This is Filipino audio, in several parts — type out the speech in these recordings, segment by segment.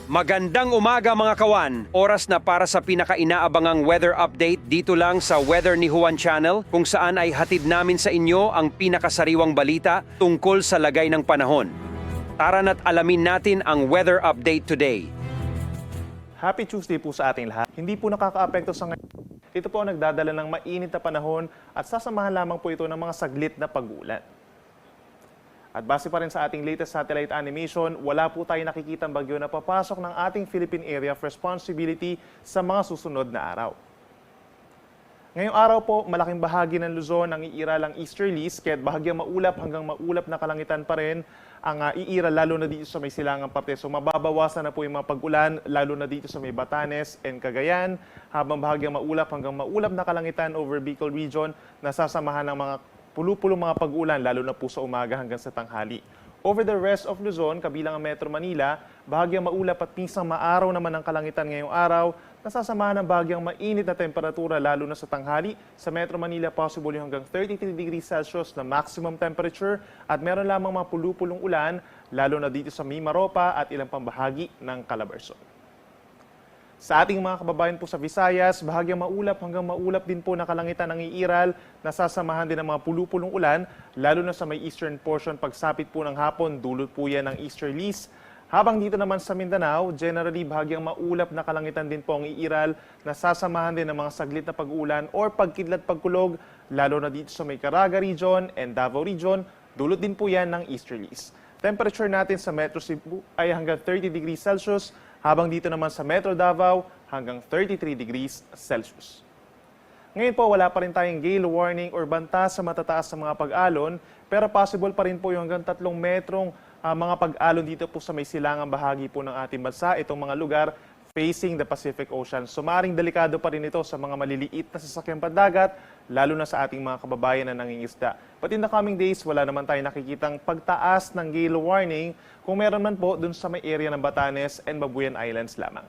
Magandang umaga mga kawan! Oras na para sa pinaka-inaabangang weather update dito lang sa Weather ni Juan Channel kung saan ay hatid namin sa inyo ang pinakasariwang balita tungkol sa lagay ng panahon. Tara na't alamin natin ang weather update today. Happy Tuesday po sa ating lahat. Hindi po nakakaapekto sa ngayon. Ito po ang nagdadala ng mainit na panahon at sasamahan lamang po ito ng mga saglit na pag-ulan. At base pa rin sa ating latest satellite animation, wala po tayo nakikitang bagyo na papasok ng ating Philippine Area of Responsibility sa mga susunod na araw. Ngayong araw po, malaking bahagi ng Luzon ang iiral ang easterlies, kaya't bahagyang maulap hanggang maulap na kalangitan pa rin ang iiral lalo na dito sa may silangang parte. So mababawasan na po yung mga pag-ulan lalo na dito sa may Batanes and Cagayan, habang bahagyang maulap hanggang maulap na kalangitan over Bicol region na sasamahan ng mga pulo-pulong mga pag-ulan lalo na po sa umaga hanggang sa tanghali. Over the rest of Luzon, kabilang ang Metro Manila, bahagyang maulap at pinsang maaraw naman ang kalangitan ngayong araw, nasasamahan ng bahagyang mainit na temperatura lalo na sa tanghali. Sa Metro Manila, possible yung hanggang 33 degrees Celsius na maximum temperature at meron lamang mga pulo-pulong ulan lalo na dito sa Mimaropa at ilang pambahagi ng Calabarzon. Sa ating mga kababayan po sa Visayas, bahagyang maulap hanggang maulap din po na kalangitan ng iiral, nasasamahan din ng mga pulo-pulong ulan, lalo na sa may eastern portion pagsapit po ng hapon, dulot po yan ng easterlies. Habang dito naman sa Mindanao, generally bahagyang maulap na kalangitan din po ang iiral, nasasamahan din ng mga saglit na pag-ulan or pagkidlat pagkulog, lalo na dito sa may Caraga region and Davao region, dulot din po yan ng easterlies. Temperature natin sa Metro Cebu ay hanggang 30 degrees Celsius, habang dito naman sa Metro Davao hanggang 33 degrees Celsius. Ngayon po wala pa rin tayong gale warning or banta sa matataas sa mga pag-alon, pero possible pa rin po yung hanggang 3 metrong mga pag-alon dito po sa may silangang bahagi po ng ating bansa, itong mga lugar facing the Pacific Ocean. So maaaring delikado pa rin ito sa mga maliliit na sasakyang pandagat, lalo na sa ating mga kababayan na nangingisda. But in the coming days, wala naman tayo nakikitang pagtaas ng gale warning kung meron man po dun sa may area ng Batanes and Babuyan Islands lamang.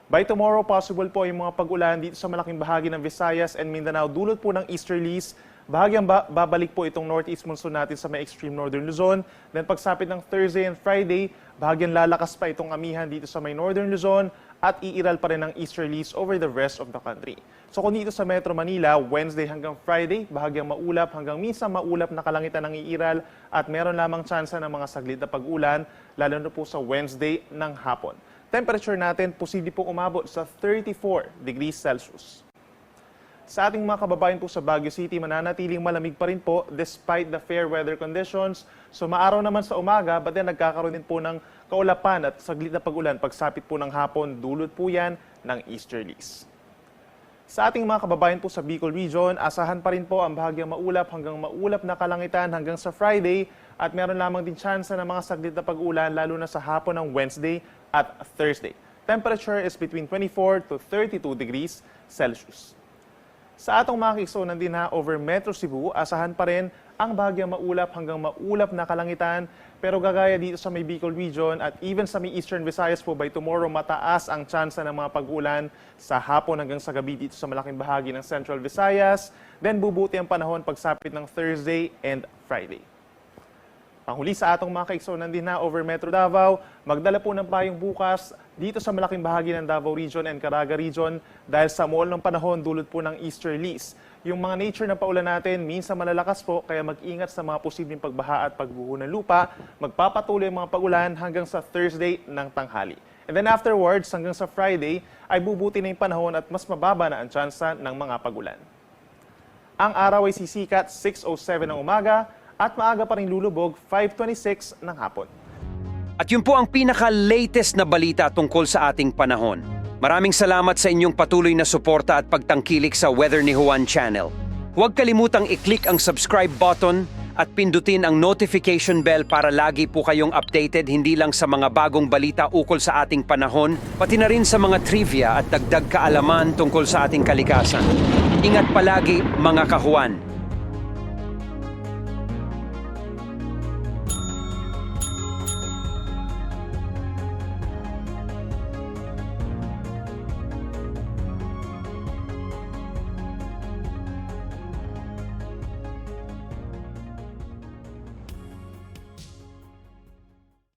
By tomorrow, possible po yung mga pag-ulan dito sa malaking bahagi ng Visayas and Mindanao dulot po ng easterlies. Bahagyang babalik po itong northeast monsoon natin sa may extreme northern Luzon. Then pagsapit ng Thursday and Friday, bahagyang lalakas pa itong amihan dito sa may northern Luzon at iiral pa rin ng easterlies over the rest of the country. So kung dito sa Metro Manila, Wednesday hanggang Friday, bahagyang maulap hanggang minsan maulap na kalangitan ng iiral at meron lamang tsansa ng mga saglit na pag-ulan, lalo na po sa Wednesday ng hapon. Temperature natin, posible pong umabot sa 34 degrees Celsius. Sa ating mga kababayan po sa Baguio City, mananatiling malamig pa rin po despite the fair weather conditions. So maaraw naman sa umaga, but then nagkakaroon din po ng kaulapan at saglit na pag-ulan. Pagsapit po ng hapon, dulot po yan ng easterlies. Sa ating mga kababayan po sa Bicol Region, asahan pa rin po ang bahagyang maulap hanggang maulap na kalangitan hanggang sa Friday at meron lamang din tsansa ng mga saglit na pag-ulan lalo na sa hapon ng Wednesday at Thursday. Temperature is between 24 to 32 degrees Celsius. Sa atong mga kiksoonan din over Metro Cebu, asahan pa rin ang bahagyang maulap hanggang maulap na kalangitan, pero gagaya dito sa may Bicol Region at even sa may Eastern Visayas po, by tomorrow mataas ang tsansa ng mga pag-ulan sa hapon hanggang sa gabi dito sa malaking bahagi ng Central Visayas, then bubuti ang panahon pagsapit ng Thursday and Friday. Panghuli sa atong mga kaiksonan din over Metro Davao, magdala po ng payong bukas dito sa malaking bahagi ng Davao Region and Caraga Region dahil sa muol ng panahon dulot po ng easterlies. Yung mga nature na paulan natin, minsan malalakas po, kaya mag-ingat sa mga posibleng pagbaha at pagbuho ng lupa. Magpapatuloy ang mga pag-ulan hanggang sa Thursday ng tanghali. And then afterwards, hanggang sa Friday, ay bubuti na yung panahon at mas mababa na ang tsansa ng mga pag-ulan. Ang araw ay sisikat 6:07 ng umaga, at maaga pa rin lulubog 5:26 ng hapon. At yun po ang pinaka-latest na balita tungkol sa ating panahon. Maraming salamat sa inyong patuloy na suporta at pagtangkilik sa Weather ni Juan Channel. Huwag kalimutang i-click ang subscribe button at pindutin ang notification bell para lagi po kayong updated hindi lang sa mga bagong balita ukol sa ating panahon, pati na rin sa mga trivia at dagdag kaalaman tungkol sa ating kalikasan. Ingat palagi mga kahuan!